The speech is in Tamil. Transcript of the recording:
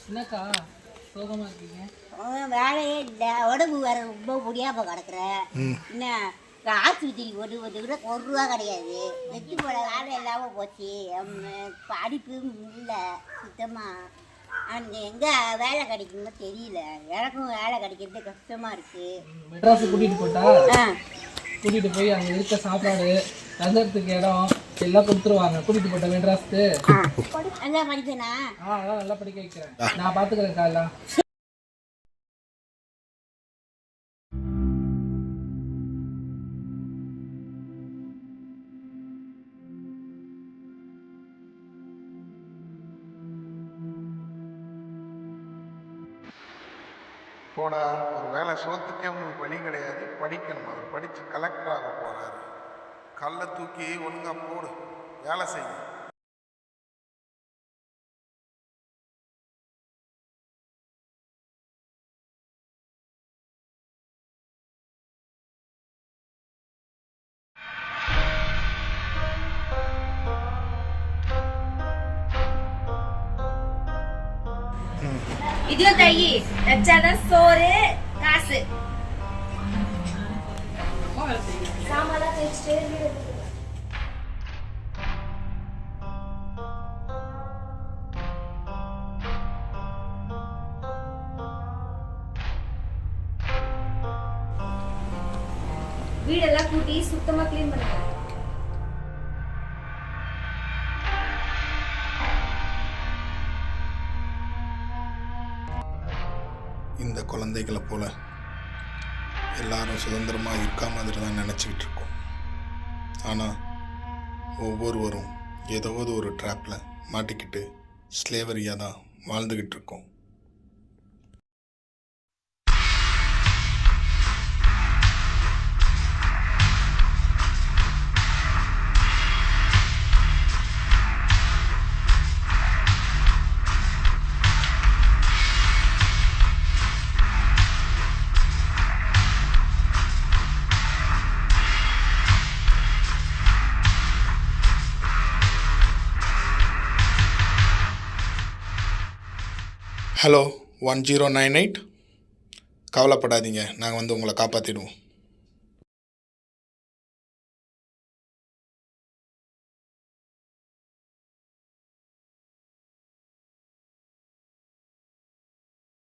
என்னக்கா சோகமாக இருக்கீங்க? வேலையே இல்லை, உடம்பு வேற ரொம்ப முடியாம கிடக்குற. என்ன ஆஸ்பத்திரி கொண்டு வந்து கூட ₹1 கிடையாது. வெற்றி போட வேலை இல்லாமல் போச்சு. படிப்பும் இல்லை சுத்தமாக. அவனுக்கு எங்கே வேலை கிடைக்குமோ தெரியல. எனக்கும் வேலை கிடைக்கிறது கஷ்டமாக இருக்குது. மெட்ராஸுக்கு கூட்டிகிட்டு போட்டா கூட்டிகிட்டு போய் அங்கே இருக்க சாப்பாடு தங்கறதுக்கு இடம் எல்லாம் கொடுத்துருவாங்க. கூட்டிகிட்டு போட்டேன் மெட்ராஸுக்கு. நல்லா படிப்பேனா? அதெல்லாம் நல்லா படிக்க வைக்கிறேன். நான் பார்த்துக்கிறேன்க்கா எல்லாம். போடா, ஒரு வேலை சோத்துக்கே உங்களுக்கு வழி கிடையாது, படிக்கணும். அவர் படித்து கலெக்டராக போகிறாரு. கல்லை தூக்கி ஒழுங்காக போடு, வேலை செய்யும். இது தையி வச்சாதான் சோறு காசு. சாமான்லாம் தேய்ச்சிட்டு வீடெல்லாம் கூட்டி சுத்தமா கிளீன் பண்ணுங்க. இந்த குழந்தைகளை போல எல்லாரும் சுதந்திரமாக இருக்க மாதிரி தான் நினச்சிக்கிட்டு இருக்கோம். ஆனால் ஒவ்வொருவரும் ஏதாவது ஒரு ட்ராப்பில் மாட்டிக்கிட்டு ஸ்லேவரியாக தான் வாழ்ந்துக்கிட்டு இருக்கோம். ஹலோ 1098, கவலைப்படாதீங்க, நாங்கள் வந்து உங்களை காப்பாற்றிடுவோம்.